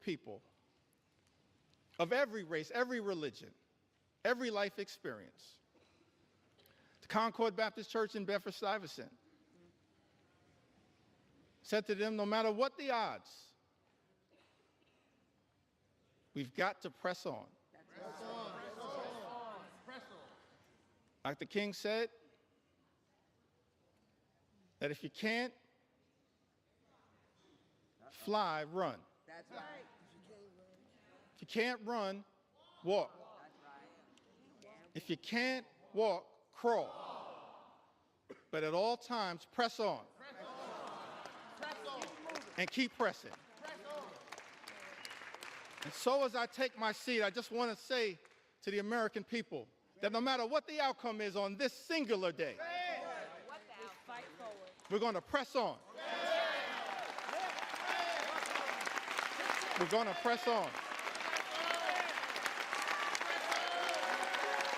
people of every race, every religion, every life experience. The Concord Baptist Church in Bedford-Stuyvesant said to them, no matter what the odds, we've got to press on. Dr. King said that if you can't fly, run. That's right. If you can't run, walk. If you can't walk, crawl. But at all times, press on. And keep pressing. And so as I take my seat, I just want to say to the American people that no matter what the outcome is on this singular day, we're going to press on. We're going to press on.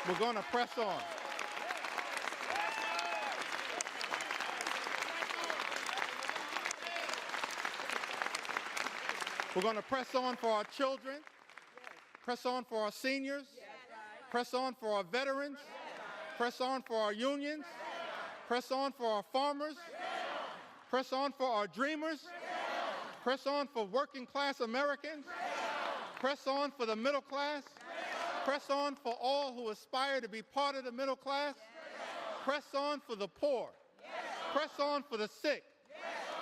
We're going to press on. We're going to press on for our children, press on for our seniors, press on for our veterans, press on for our unions, press on for our farmers, press on for our dreamers, press on for working class Americans, press on for the middle class, press on for all who aspire to be part of the middle class, press on for the poor, press on for the sick,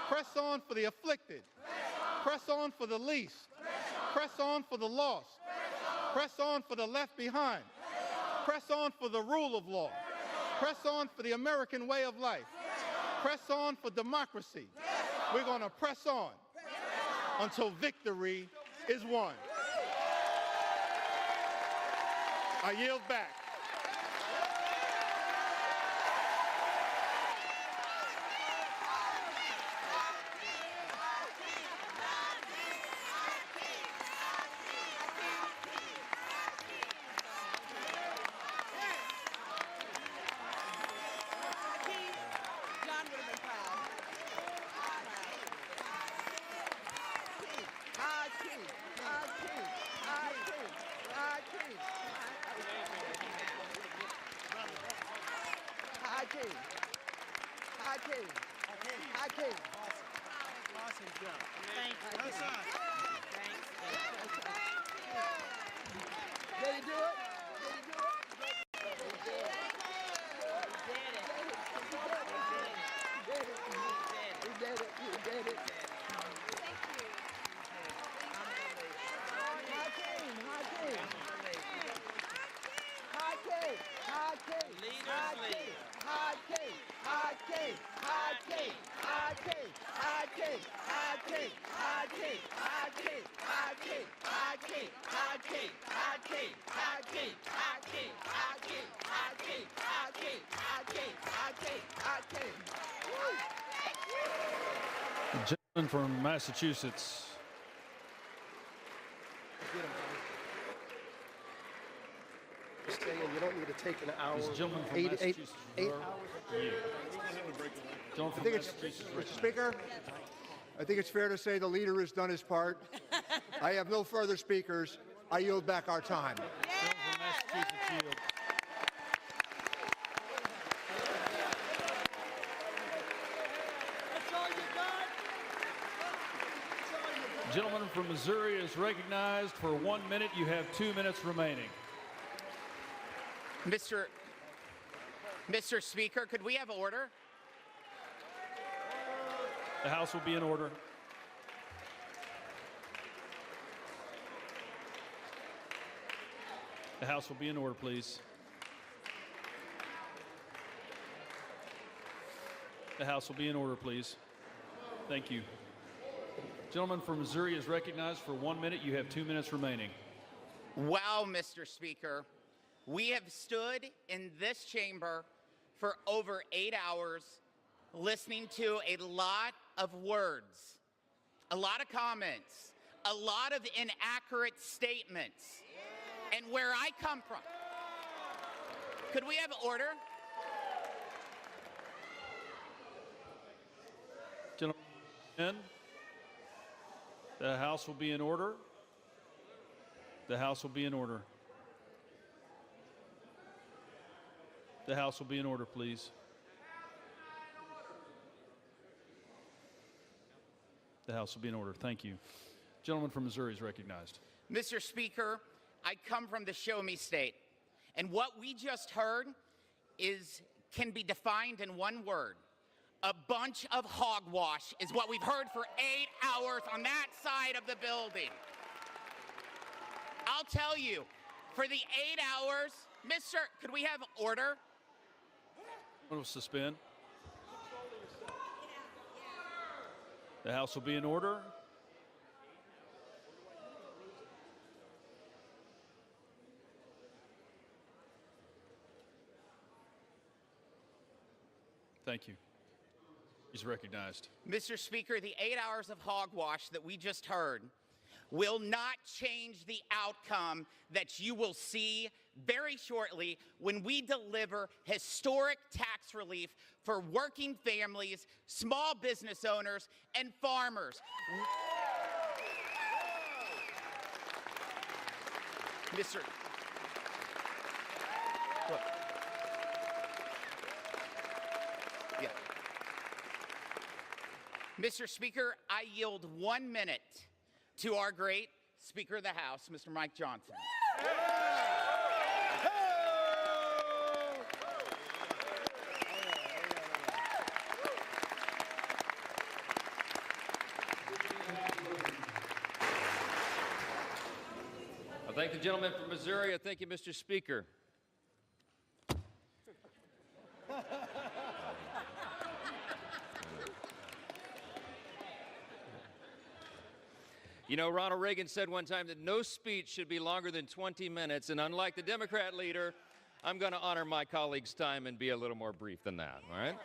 press on for the afflicted, press on for the least, press on for the lost, press on for the left behind, press on for the rule of law, press on for the American way of life, press on for democracy. We're going to press on until victory is won. I yield back. Gentleman from Massachusetts. Stay in. You don't need to take an hour. This gentleman from Massachusetts. 8 hours. Yeah. Gentleman from Massachusetts. Mr. Speaker, I think it's fair to say the leader has done his part. I have no further speakers. I yield back our time. Gentleman from Massachusetts yield. Gentleman from Missouri is recognized for 1 minute. You have 2 minutes remaining. Mr. Speaker, could we have order? The House will be in order. The House will be in order, please. The House will be in order, please. Thank you. Gentleman from Missouri is recognized for 1 minute. You have 2 minutes remaining. Wow, Mr. Speaker. We have stood in this chamber for over 8 hours listening to a lot of words, a lot of comments, a lot of inaccurate statements. And where I come from, could we have order? Gentlemen, the House will be in order. The House will be in order. The House will be in order, please. The House will be in order. Thank you. Gentleman from Missouri is recognized. Mr. Speaker, I come from the Show Me State, and what we just heard can be defined in one word. A bunch of hogwash is what we've heard for 8 hours on that side of the building. I'll tell you, for the 8 hours, could we have order? We'll suspend. The House will be in order. Thank you. He's recognized. Mr. Speaker, the 8 hours of hogwash that we just heard will not change the outcome that you will see very shortly when we deliver historic tax relief for working families, small business owners, and farmers. Mr. Look. Yeah. Mr. Speaker, I yield 1 minute to our great Speaker of the House, Mr. Mike Johnson. I thank the gentleman from Missouri. I thank you, Mr. Speaker. You know, Ronald Reagan said one time that no speech should be longer than 20 minutes, and unlike the Democrat leader, I'm going to honor my colleague's time and be a little more brief than that, all right?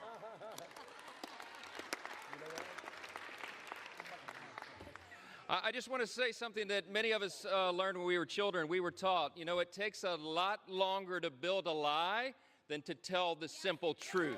I just want to say something that many of us learned when we were children. We were taught, you know, it takes a lot longer to build a lie than to tell the simple truth.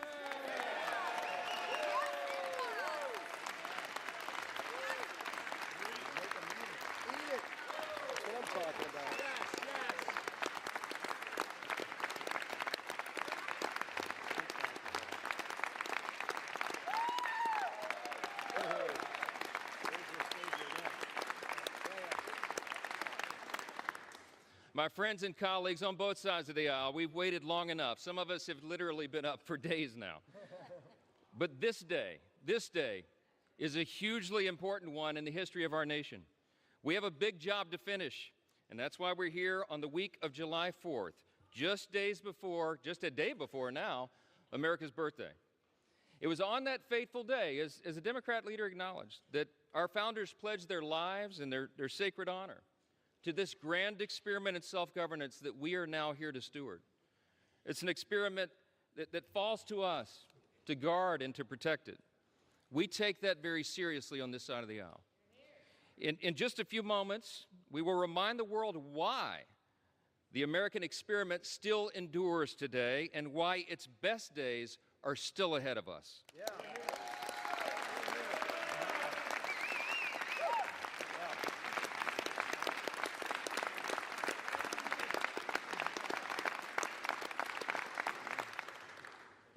My friends and colleagues on both sides of the aisle, we've waited long enough. Some of us have literally been up for days now. But this day is a hugely important one in the history of our nation. We have a big job to finish, and that's why we're here on the week of July 4th, just a day before now, America's birthday. It was on that fateful day, as the Democrat leader acknowledged, that our founders pledged their lives and their sacred honor to this grand experiment in self-governance that we are now here to steward. It's an experiment that falls to us to guard and to protect it. We take that very seriously on this side of the aisle. In just a few moments, we will remind the world why the American experiment still endures today and why its best days are still ahead of us. Yeah.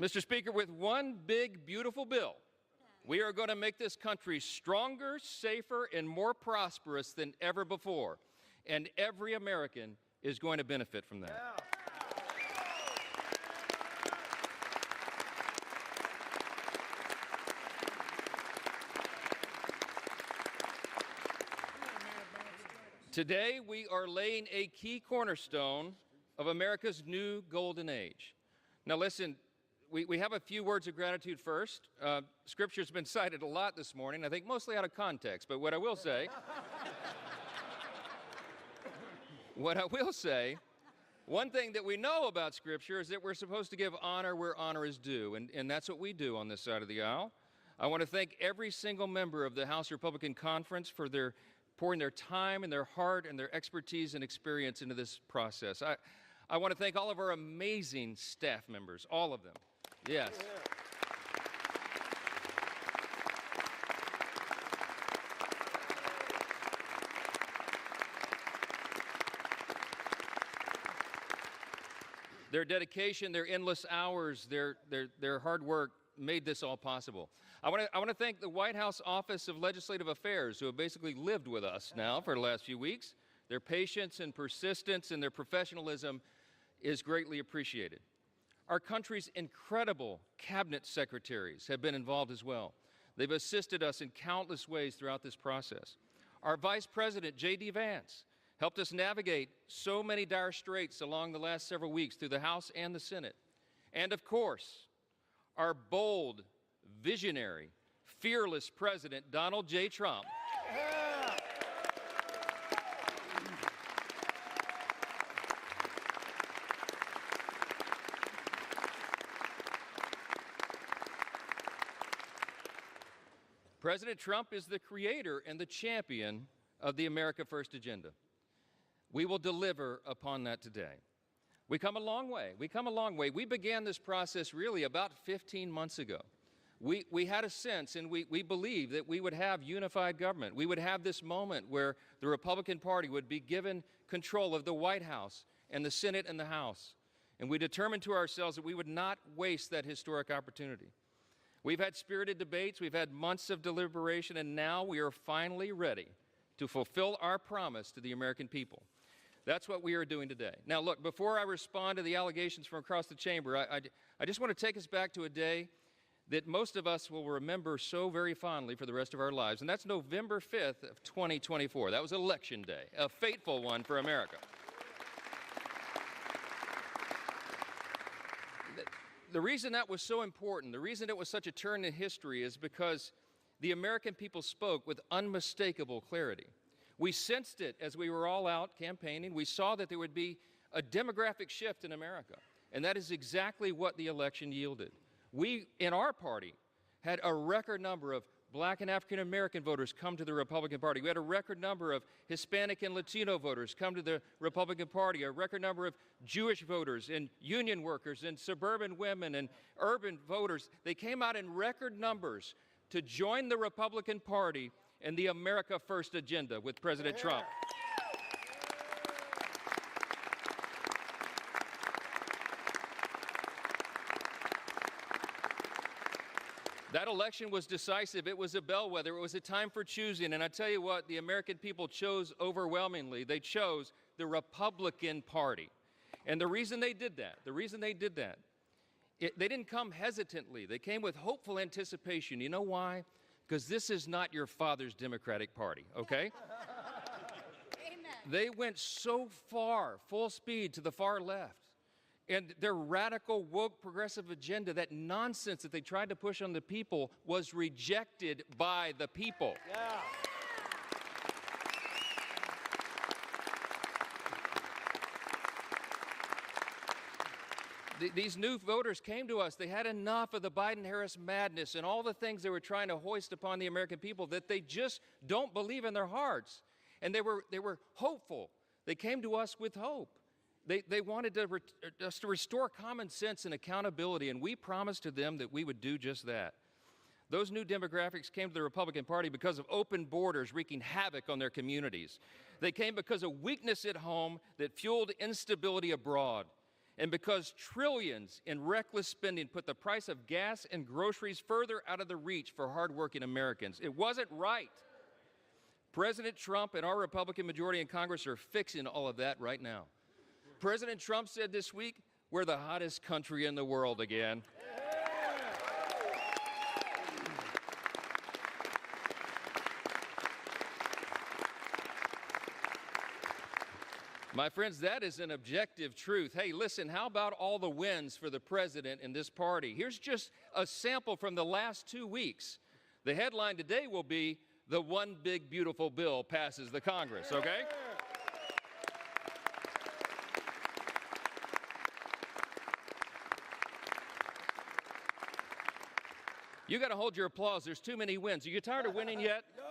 Mr. Speaker, with one big, beautiful bill, we are going to make this country stronger, safer, and more prosperous than ever before. And every American is going to benefit from that. Yeah. Today, we are laying a key cornerstone of America's new golden age. Now listen, we have a few words of gratitude first. Scripture's been cited a lot this morning, I think mostly out of context, but what I will say, one thing that we know about Scripture is that we're supposed to give honor where honor is due, and that's what we do on this side of the aisle. I want to thank every single member of the House Republican Conference for pouring their time and their heart and their expertise and experience into this process. I want to thank all of our amazing staff members, all of them. Yes. Their dedication, their endless hours, their hard work made this all possible. I want to thank the White House Office of Legislative Affairs, who have basically lived with us now for the last few weeks. Their patience and persistence and their professionalism is greatly appreciated. Our country's incredible cabinet secretaries have been involved as well. They've assisted us in countless ways throughout this process. Our Vice President, J.D. Vance, helped us navigate so many dire straits along the last several weeks through the House and the Senate. And of course, our bold, visionary, fearless President, Donald J. Trump, President Trump is the creator and the champion of the America First agenda. We will deliver upon that today. We come a long way. We come a long way. We began this process really about 15 months ago. We had a sense and we believed that we would have unified government. We would have this moment where the Republican Party would be given control of the White House and the Senate and the House. And we determined to ourselves that we would not waste that historic opportunity. We've had spirited debates, we've had months of deliberation, and now we are finally ready to fulfill our promise to the American people. That's what we are doing today. Now, look, before I respond to the allegations from across the chamber, I just want to take us back to a day that most of us will remember so very fondly for the rest of our lives, and that's November 5th of 2024. That was Election Day, a fateful one for America. The reason that was so important, the reason it was such a turn in history is because the American people spoke with unmistakable clarity. We sensed it as we were all out campaigning. We saw that there would be a demographic shift in America, and that is exactly what the election yielded. We, in our party, had a record number of Black and African American voters come to the Republican Party. We had a record number of Hispanic and Latino voters come to the Republican Party, a record number of Jewish voters and union workers and suburban women and urban voters. They came out in record numbers to join the Republican Party and the America First agenda with President Trump. That election was decisive. It was a bellwether. It was a time for choosing. And I tell you what, the American people chose overwhelmingly. They chose the Republican Party. And the reason they did that, they didn't come hesitantly. They came with hopeful anticipation. You know why? Because this is not your father's Democratic Party, okay? Amen. They went so far, full speed, to the far left. And their radical, woke, progressive agenda, that nonsense that they tried to push on the people, was rejected by the people. Yeah. These new voters came to us. They had enough of the Biden-Harris madness and all the things they were trying to hoist upon the American people that they just don't believe in their hearts. And they were hopeful. They came to us with hope. They wanted us to restore common sense and accountability, and we promised to them that we would do just that. Those new demographics came to the Republican Party because of open borders wreaking havoc on their communities. They came because of weakness at home that fueled instability abroad, and because trillions in reckless spending put the price of gas and groceries further out of the reach for hardworking Americans. It wasn't right. President Trump and our Republican majority in Congress are fixing all of that right now. President Trump said this week, we're the hottest country in the world again. My friends, that is an objective truth. Hey, listen, how about all the wins for the president and this party? Here's just a sample from the last 2 weeks. The headline today will be, the one big beautiful bill passes the Congress, okay? You got to hold your applause. There's too many wins. Are you tired of winning yet? No.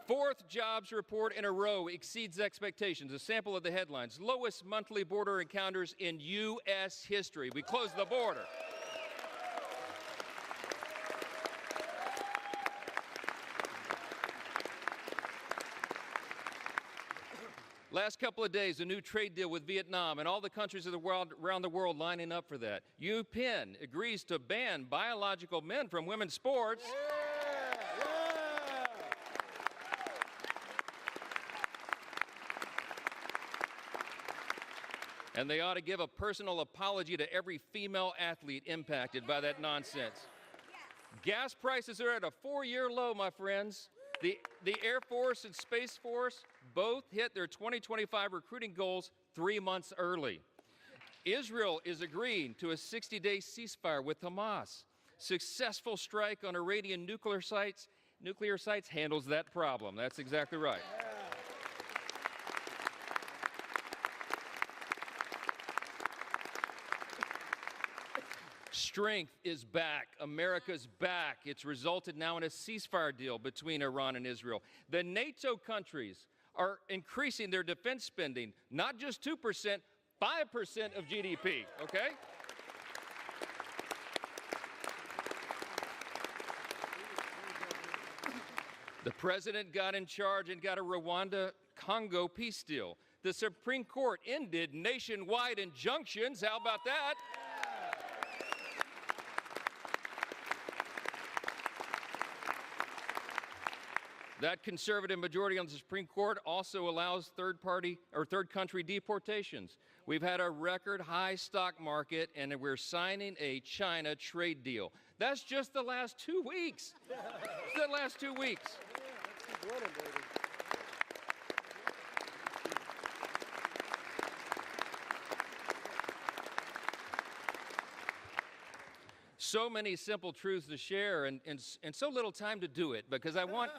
Fourth jobs report in a row exceeds expectations. A sample of the headlines. Lowest monthly border encounters in U.S. history. We closed the border. Last couple of days, a new trade deal with Vietnam and all the countries of the world, around the world lining up for that. UPenn agrees to ban biological men from women's sports. And they ought to give a personal apology to every female athlete impacted by that nonsense. Gas prices are at a 4-year low, my friends. The Air Force and Space Force both hit their 2025 recruiting goals 3 months early. Israel is agreeing to a 60-day ceasefire with Hamas. Successful strike on Iranian nuclear sites handles that problem. That's exactly right. Strength is back. America's back. It's resulted now in a ceasefire deal between Iran and Israel. The NATO countries are increasing their defense spending, not just 2%, 5% of GDP, okay? The president got in charge and got a Rwanda-Congo peace deal. The Supreme Court ended nationwide injunctions. How about that? That conservative majority on the Supreme Court also allows third country deportations. We've had a record high stock market, and we're signing a China trade deal. That's just the last 2 weeks. Just the last 2 weeks. So many simple truths to share, and so little time to do it, because I want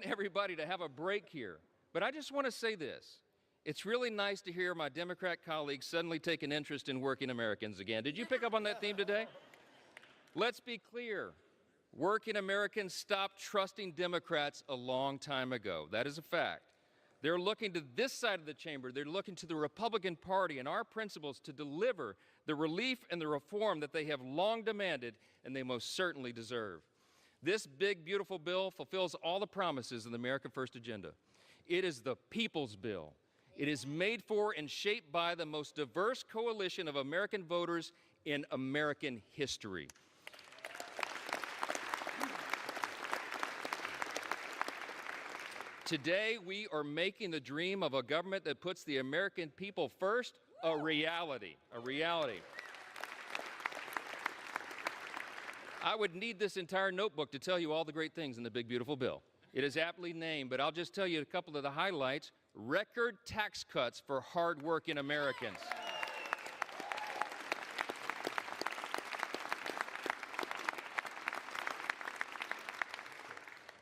everybody to have a break here. But I just want to say this. It's really nice to hear my Democrat colleagues suddenly take an interest in working Americans again. Did you pick up on that theme today? Let's be clear. Working Americans stopped trusting Democrats a long time ago. That is a fact. They're looking to this side of the chamber. They're looking to the Republican Party and our principles to deliver the relief and the reform that they have long demanded and they most certainly deserve. This big, beautiful bill fulfills all the promises of the America First agenda. It is the people's bill. It is made for and shaped by the most diverse coalition of American voters in American history. Today, we are making the dream of a government that puts the American people first a reality, a reality. I would need this entire notebook to tell you all the great things in the big, beautiful bill. It is aptly named, but I'll just tell you a couple of the highlights. Record tax cuts for hardworking Americans.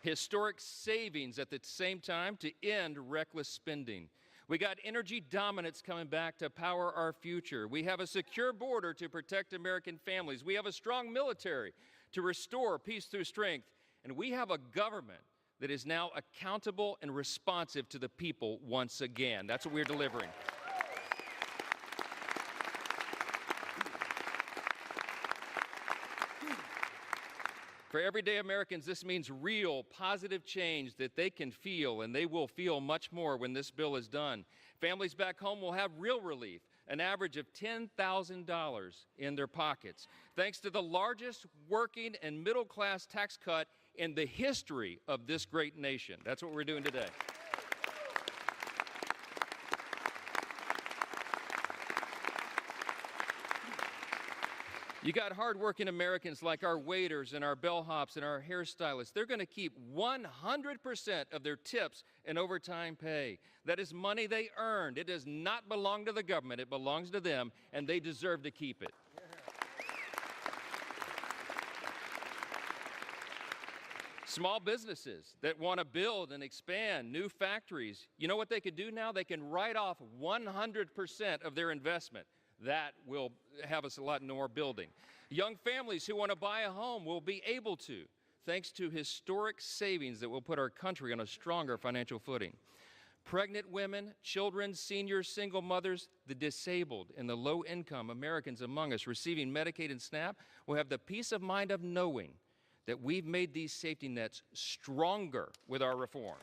Historic savings at the same time to end reckless spending. We got energy dominance coming back to power our future. We have a secure border to protect American families. We have a strong military to restore peace through strength. And we have a government that is now accountable and responsive to the people once again. That's what we're delivering. For everyday Americans, this means real, positive change that they can feel, and they will feel much more when this bill is done. Families back home will have real relief, an average of $10,000 in their pockets, thanks to the largest working and middle-class tax cut in the history of this great nation. That's what we're doing today. You got hardworking Americans like our waiters and our bellhops and our hairstylists. They're going to keep 100% of their tips and overtime pay. That is money they earned. It does not belong to the government. It belongs to them, and they deserve to keep it. Small businesses that want to build and expand new factories, you know what they could do now? They can write off 100% of their investment. That will have us a lot more building. Young families who want to buy a home will be able to, thanks to historic savings that will put our country on a stronger financial footing. Pregnant women, children, seniors, single mothers, the disabled, and the low-income Americans among us receiving Medicaid and SNAP will have the peace of mind of knowing that we've made these safety nets stronger with our reforms.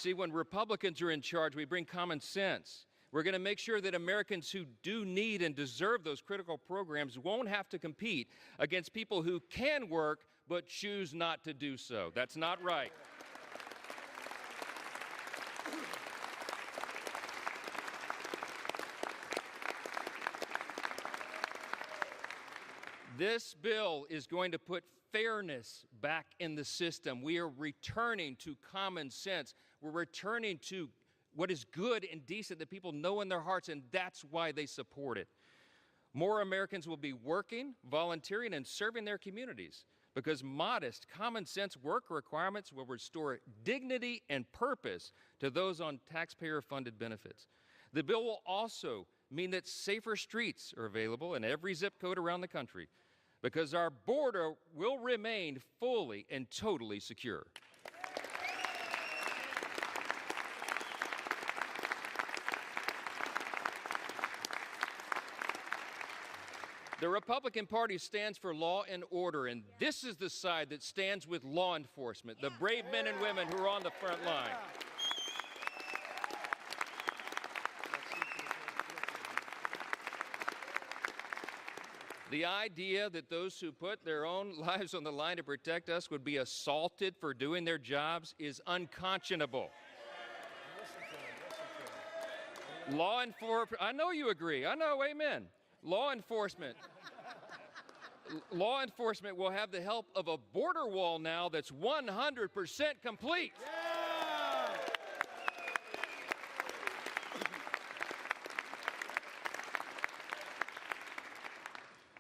See, when Republicans are in charge, we bring common sense. We're going to make sure that Americans who do need and deserve those critical programs won't have to compete against people who can work but choose not to do so. That's not right. This bill is going to put fairness back in the system. We are returning to common sense. We're returning to what is good and decent that people know in their hearts, and that's why they support it. More Americans will be working, volunteering, and serving their communities because modest, common sense work requirements will restore dignity and purpose to those on taxpayer-funded benefits. The bill will also mean that safer streets are available in every zip code around the country because our border will remain fully and totally secure. The Republican Party stands for law and order, and this is the side that stands with law enforcement, the brave men and women who are on the front line. The idea that those who put their own lives on the line to protect us would be assaulted for doing their jobs is unconscionable. Law enforcement, I know you agree. I know, amen. Law enforcement will have the help of a border wall now that's 100% complete.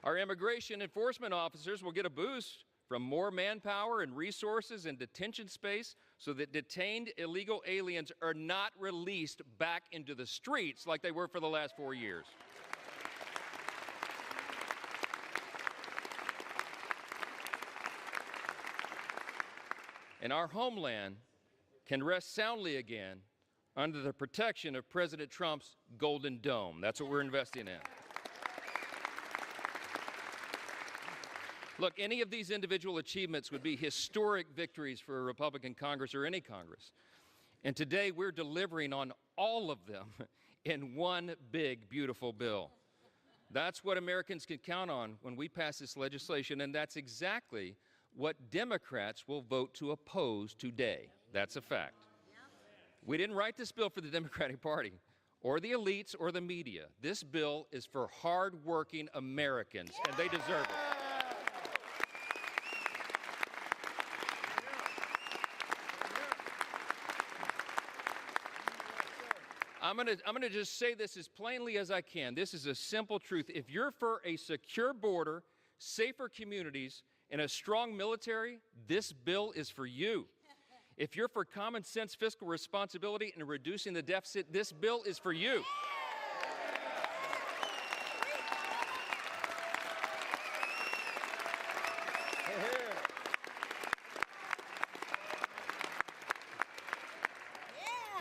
Our immigration enforcement officers will get a boost from more manpower and resources and detention space so that detained illegal aliens are not released back into the streets like they were for the last 4 years. And our homeland can rest soundly again under the protection of President Trump's Golden Dome. That's what we're investing in. Look, any of these individual achievements would be historic victories for a Republican Congress or any Congress. And today we're delivering on all of them in one big, beautiful bill. That's what Americans can count on when we pass this legislation, and that's exactly what Democrats will vote to oppose today. That's a fact. We didn't write this bill for the Democratic Party or the elites or the media. This bill is for hard-working Americans, and they deserve it. I'm going to just say this as plainly as I can. This is a simple truth. If you're for a secure border, safer communities, and a strong military, this bill is for you. If you're for common sense fiscal responsibility and reducing the deficit, this bill is for you.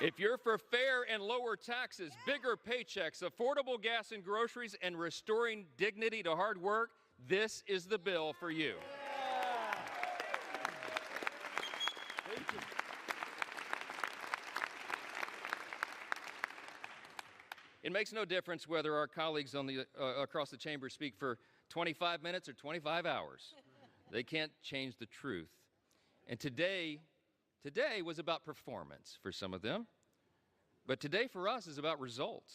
If you're for fair and lower taxes, bigger paychecks, affordable gas and groceries, and restoring dignity to hard work, this is the bill for you. It makes no difference whether our colleagues on the, across the chamber speak for 25 minutes or 25 hours. They can't change the truth. And today was about performance for some of them. But today for us is about results.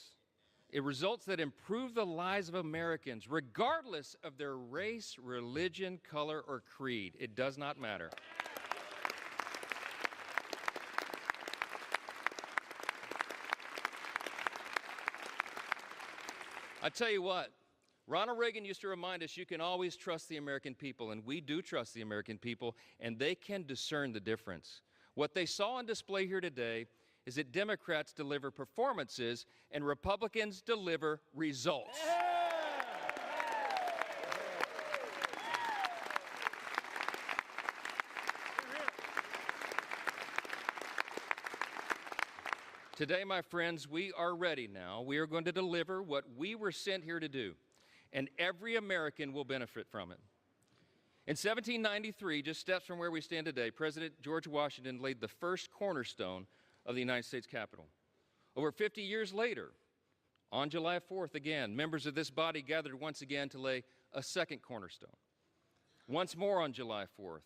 Results that improve the lives of Americans, regardless of their race, religion, color, or creed. It does not matter. I tell you what, Ronald Reagan used to remind us you can always trust the American people, and we do trust the American people, and they can discern the difference. What they saw on display here today is that Democrats deliver performances and Republicans deliver results. Today, my friends, we are ready now. We are going to deliver what we were sent here to do, and every American will benefit from it. In 1793, just steps from where we stand today, President George Washington laid the first cornerstone of the United States Capitol. Over 50 years later, on July 4th again, members of this body gathered once again to lay a second cornerstone. Once more on July 4th,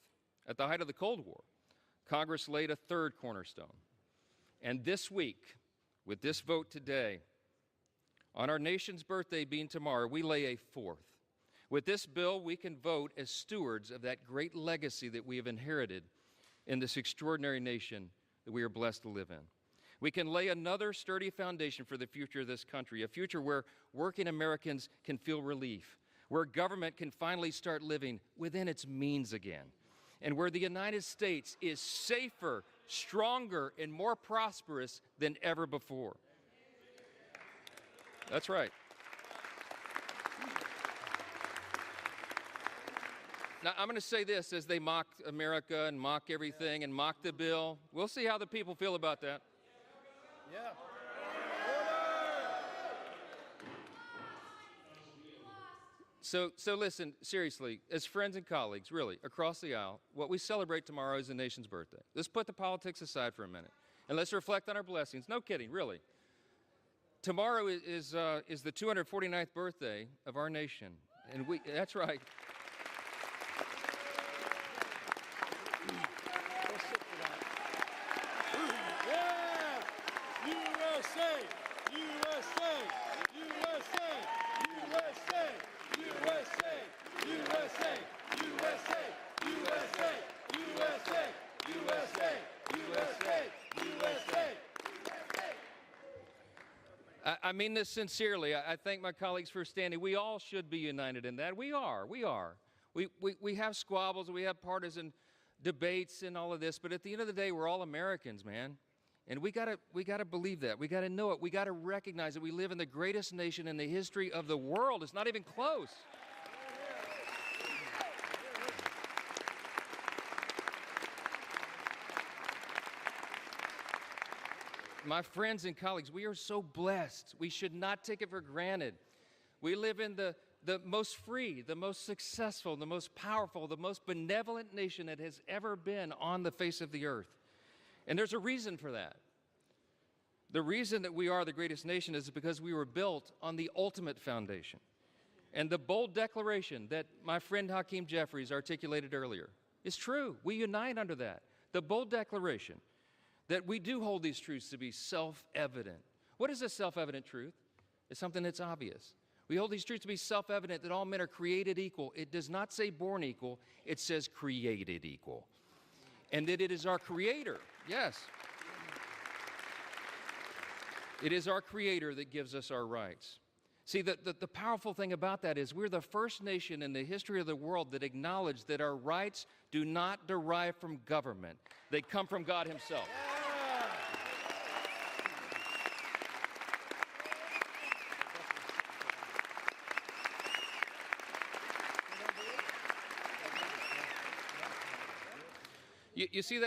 at the height of the Cold War, Congress laid a third cornerstone. And this week, with this vote today, on our nation's birthday being tomorrow, we lay a fourth. With this bill, we can vote as stewards of that great legacy that we have inherited in this extraordinary nation that we are blessed to live in. We can lay another sturdy foundation for the future of this country, a future where working Americans can feel relief, where government can finally start living within its means again, and where the United States is safer, stronger, and more prosperous than ever before. That's right. Now, I'm going to say this as they mock America and mock everything and mock the bill. We'll see how the people feel about that. Yeah. So listen, seriously, as friends and colleagues, really, across the aisle, what we celebrate tomorrow is the nation's birthday. Let's put the politics aside for a minute, and let's reflect on our blessings. No kidding, really. Tomorrow is the 249th birthday of our nation, and that's right. I mean this sincerely. I thank my colleagues for standing. We all should be united in that. We are. We have squabbles, we have partisan debates and all of this, but at the end of the day, we're all Americans, man. And we gotta believe that. We gotta know it. We gotta recognize that we live in the greatest nation in the history of the world. It's not even close. My friends and colleagues, we are so blessed. We should not take it for granted. We live in the most free, the most successful, the most powerful, the most benevolent nation that has ever been on the face of the earth. And there's a reason for that. The reason that we are the greatest nation is because we were built on the ultimate foundation. And the bold declaration that my friend Hakeem Jeffries articulated earlier is true. We unite under that. The bold declaration that we do hold these truths to be self-evident. What is a self-evident truth? It's something that's obvious. We hold these truths to be self-evident that all men are created equal. It does not say born equal, it says created equal. And that it is our Creator, yes. It is our Creator that gives us our rights. See, the powerful thing about that is we're the first nation in the history of the world that acknowledged that our rights do not derive from government. They come from God Himself. You see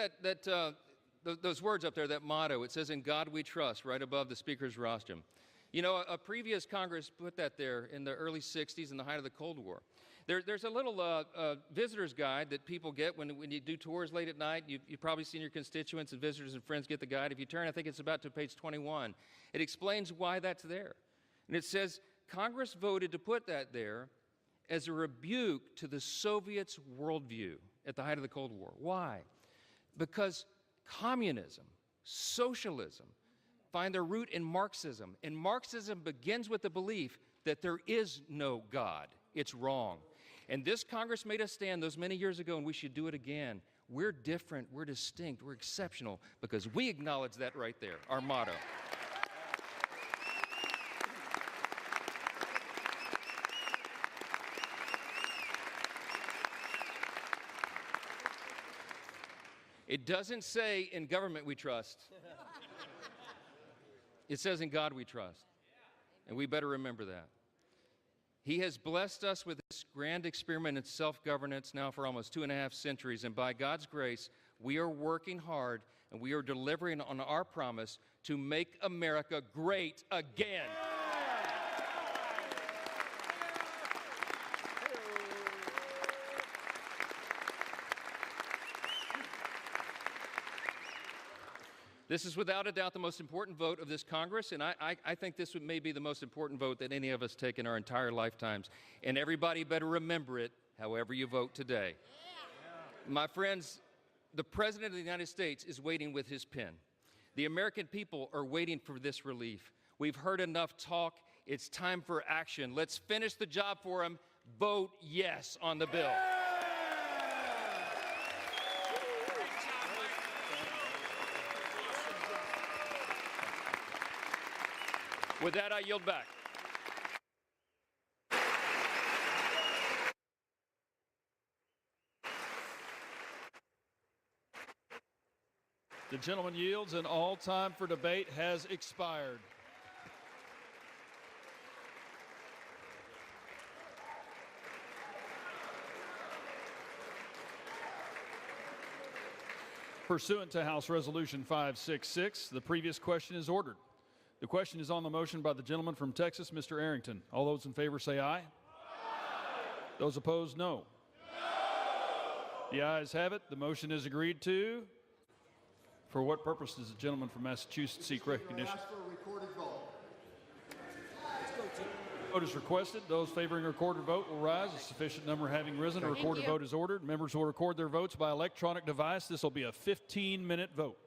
those words up there, that motto, it says, "In God we trust," right above the speaker's rostrum. You know, a previous Congress put that there in the early 60s in the height of the Cold War. There's a little visitor's guide that people get when you do tours late at night. You've probably seen your constituents and visitors and friends get the guide. If you turn, I think it's about to page 21. It explains why that's there. And it says, Congress voted to put that there as a rebuke to the Soviets' worldview at the height of the Cold War. Why? Because communism, socialism, find their root in Marxism. And Marxism begins with the belief that there is no God. It's wrong. And this Congress made us stand those many years ago, and we should do it again. We're different, we're distinct, we're exceptional, because we acknowledge that right there, our motto. It doesn't say in government we trust. It says in God we trust. And we better remember that. He has blessed us with this grand experiment in self-governance now for almost 2.5 centuries. And by God's grace, we are working hard and we are delivering on our promise to make America great again. This is without a doubt the most important vote of this Congress, and I think this may be the most important vote that any of us take in our entire lifetimes. And everybody better remember it, however you vote today. My friends, the President of the United States is waiting with his pen. The American people are waiting for this relief. We've heard enough talk. It's time for action. Let's finish the job for him. Vote yes on the bill. With that, I yield back. The gentleman yields, and all time for debate has expired. Pursuant to House Resolution 566, the previous question is ordered. The question is on the motion by the gentleman from Texas, Mr. Arrington. All those in favor say aye. Aye. Those opposed, no. No. The ayes have it. The motion is agreed to. For what purpose does the gentleman from Massachusetts seek recognition? Ask for a recorded vote. Vote is requested. Those favoring a recorded vote will rise. A sufficient number having risen, a recorded vote is ordered. Members will record their votes by electronic device. This will be a 15-minute vote.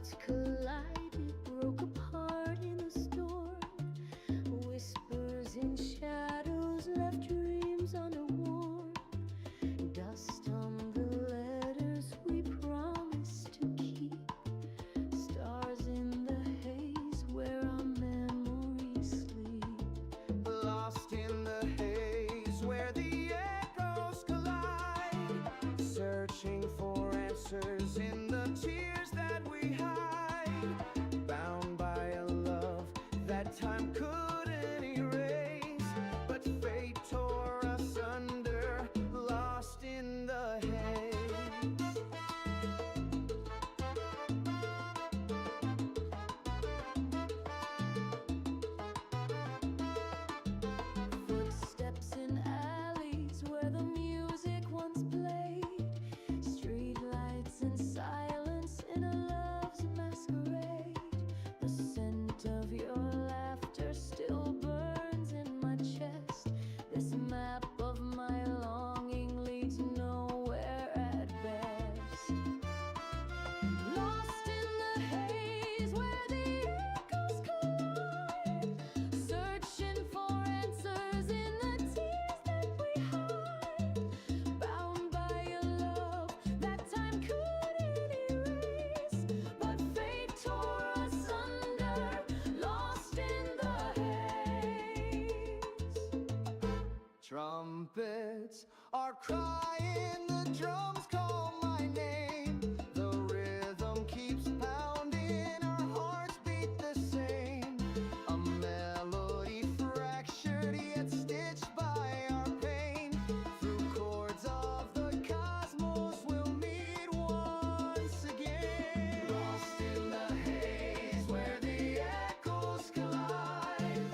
hearts collided, broke apart in the storm. Whispers in shadows left dreams unworn. Dust on the letters we promised to keep. Stars in the haze where our memories sleep. Lost in the haze where the echoes collide. Searching for answers in the tears that we hide. Bound by a love that time couldn't erase. But fate tore us under, lost in the haze. Footsteps in alleys where the music once played. Streetlights and silence in a love's masquerade. The scent of your laughter still burns in my chest. This map of my longing leads nowhere at best. Lost in the haze where the echoes collide. Searching for answers in the tears that we hide. Bound by a love that time couldn't erase. But fate tore us under, lost in the haze. Trumpets are crying, the drums call my name. The rhythm keeps pounding, our hearts beat the same. A melody fractured yet stitched by our pain. Through chords of the cosmos we'll meet once again. Lost in the haze where the echoes collide.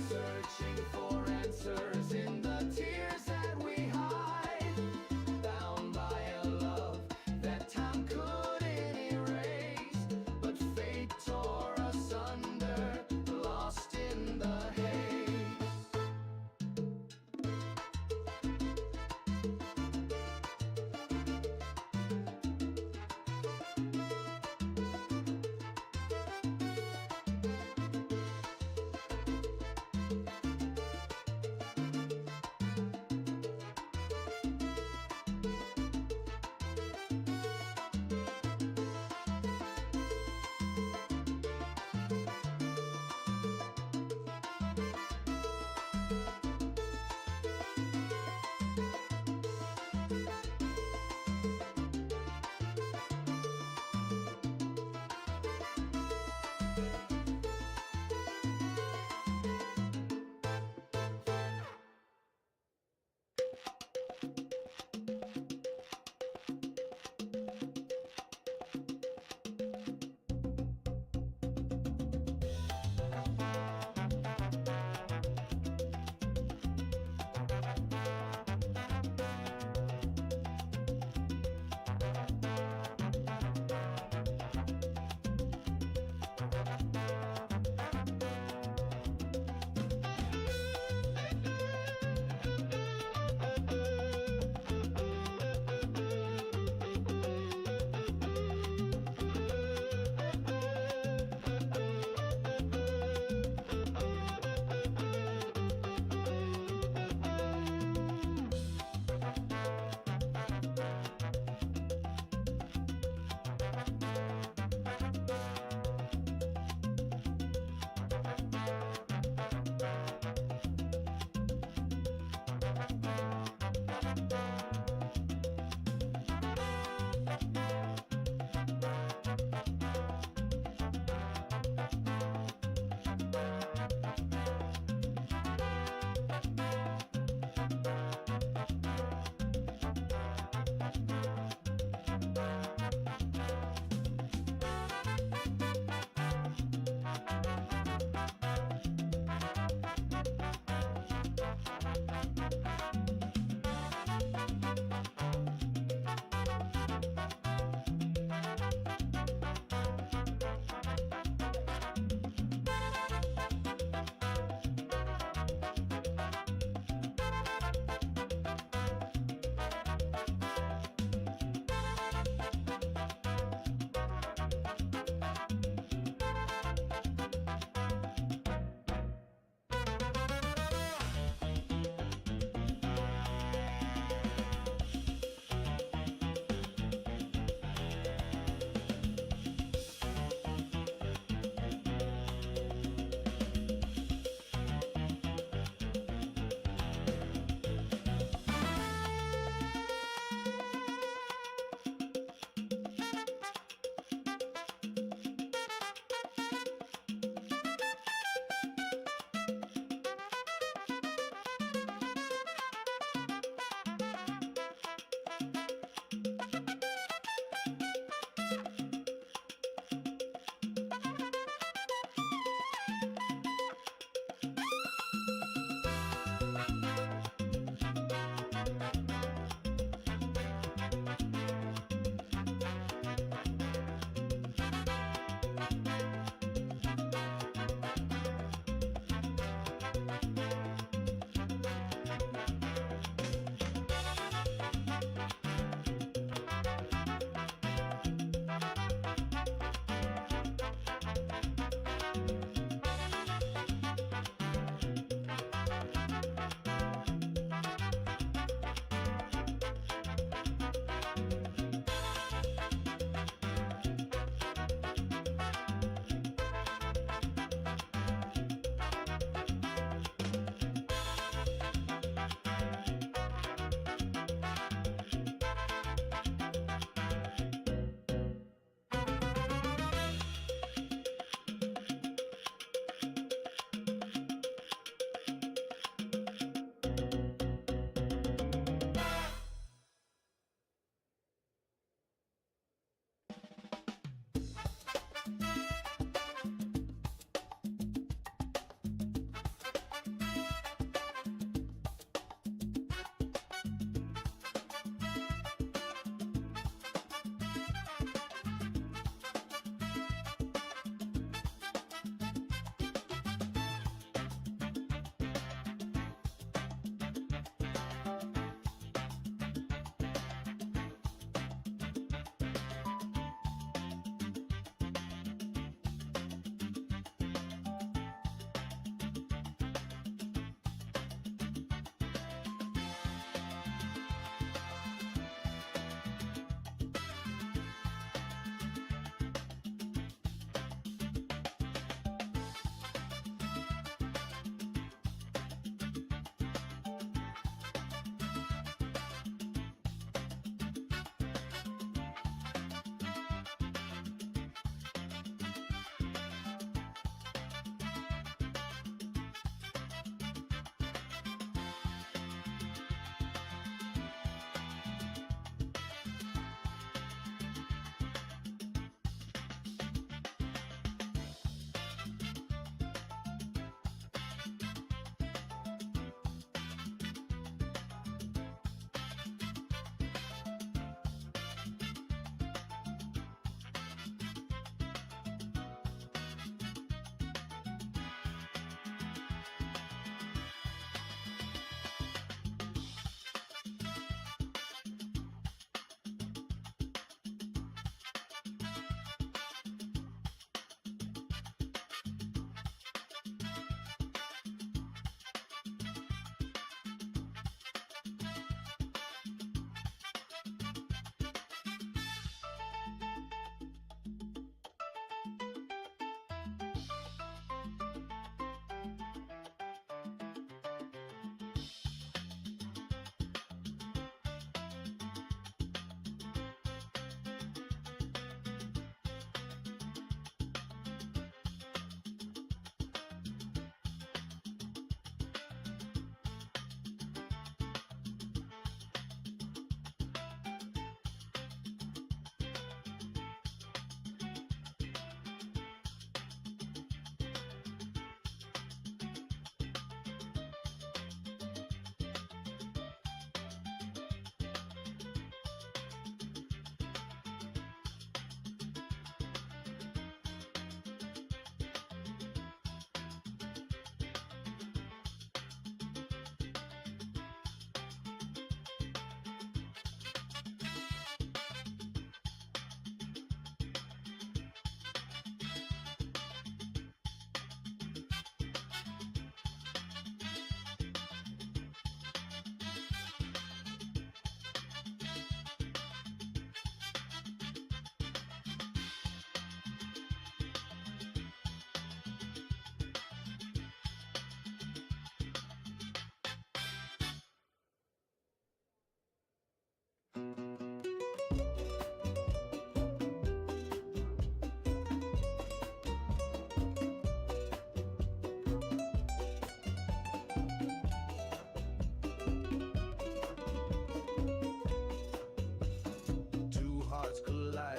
Searching for answers in the tears that we hide.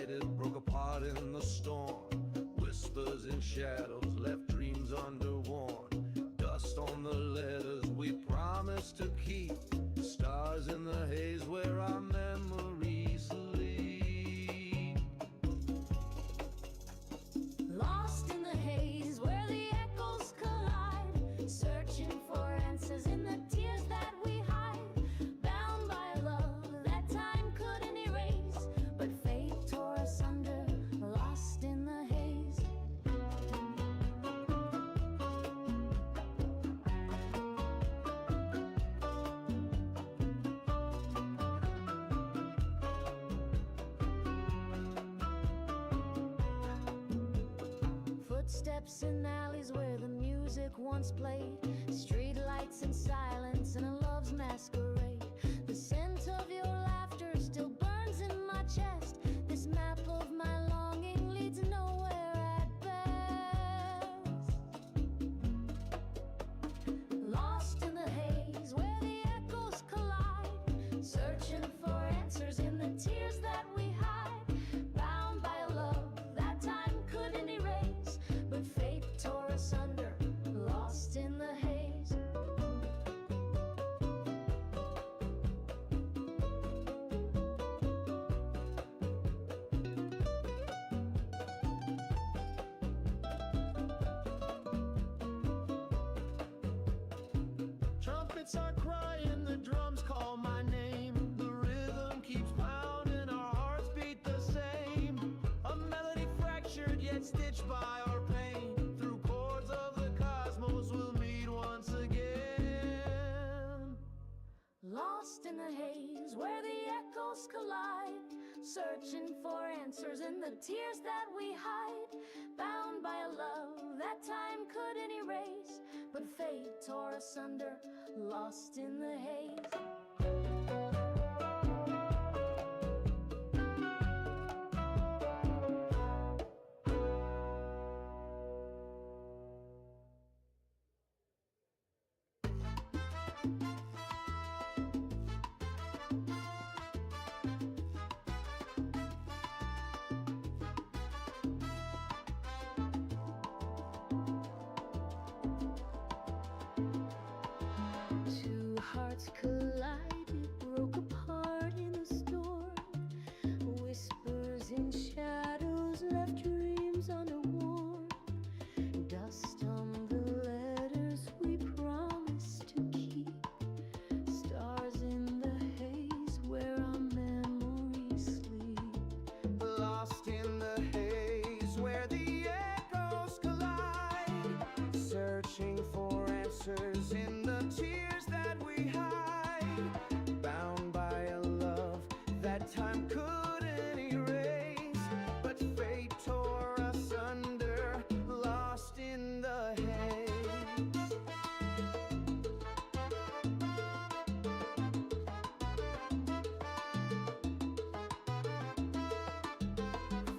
collided, broke apart in the storm. Whispers in shadows left dreams underworn. Dust on the letters we promised to keep. Stars in the haze where our memories sleep. Lost in the haze where the echoes collide, searching for answers in the tears that we hide. Bound by love that time couldn't erase, but fate tore us under, lost in the haze. Footsteps in alleys where the music once played, street lights in silence and a love's masquerade. The scent of your laughter still burns in my chest. This map of my longing leads nowhere at best. Lost in the haze where the echoes collide, searching for answers in the tears that we hide. Bound by a love that time couldn't erase, but fate tore us under, lost in the haze. Trumpets are crying, the drums call my name. The rhythm keeps pounding, our hearts beat the same. A melody fractured yet stitched by our pain. Through chords of the cosmos we'll meet once again. Lost in the haze where the echoes collide, searching for answers in the tears that we hide. Bound by a love that time couldn't erase, but fate tore us under, lost in the haze. Two hearts collided, broke apart in the storm. Whispers in shadows left dreams unworn. Dust on the letters we promised to keep. Stars in the haze where our memories sleep. Lost in the haze where the echoes collide, searching for answers in the tears that we hide. Bound by a love that time couldn't erase, but fate tore us under, lost in the haze.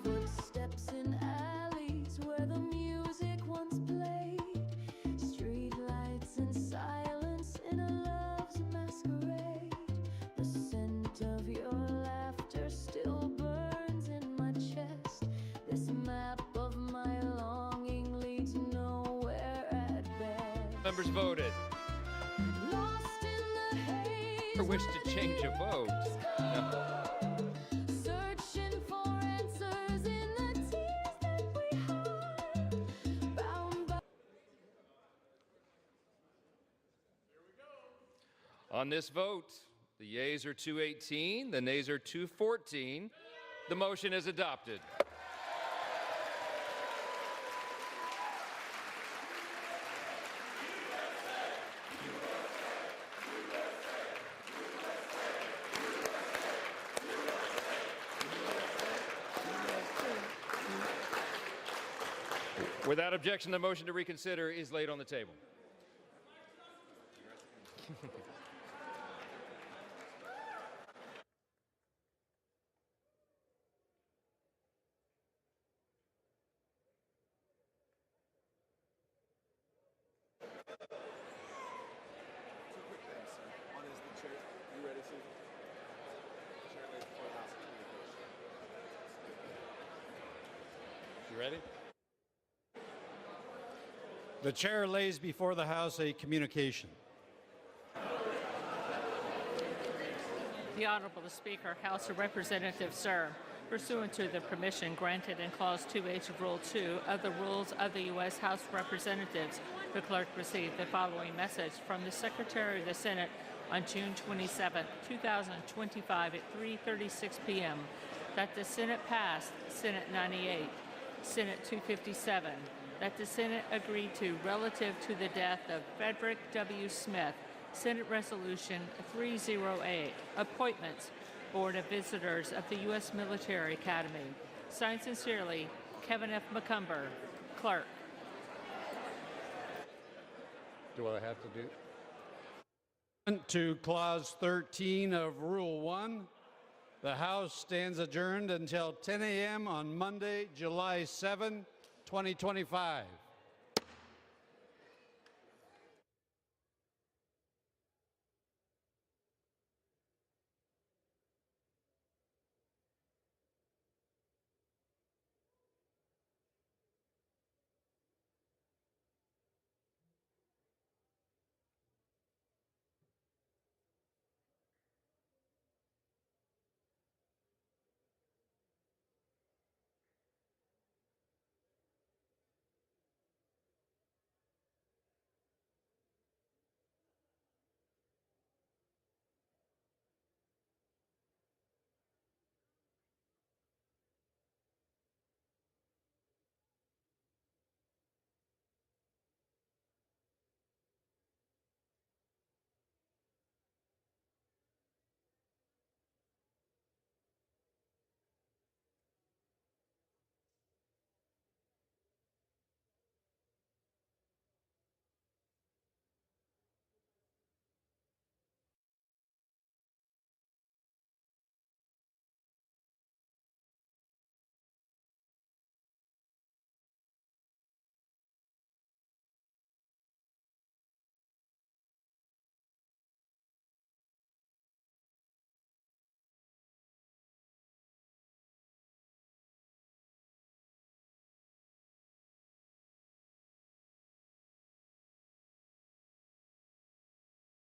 Footsteps in alleys where the music once played, street lights in silence in a love's masquerade. The scent of your laughter still burns in my chest. This map of my longing leads nowhere at best. Members voted Lost in the haze or wish to change a vote. searching for answers in the tears that we hide. Bound by On this vote, the yeas are 218, the nays are 214. The motion is adopted. Without objection, the motion to reconsider is laid on the table. You ready? The chair lays before the House a communication. The Honorable Speaker, House of Representatives, sir. Pursuant to the permission granted in Clause 2H of Rule 2 of the Rules of the U.S. House of Representatives, the clerk received the following message from the Secretary of the Senate on June 27, 2025 at 3:36 p.m. that the Senate passed Senate 98, Senate 257, that the Senate agreed to relative to the death of Frederick W. Smith, Senate Resolution 308, appointments, Board of Visitors of the U.S. Military Academy. Signed sincerely, Kevin F. McCumber, Clerk. Do I have to do? To Clause 13 of Rule 1, the House stands adjourned until 10 a.m. on Monday, July 7, 2025.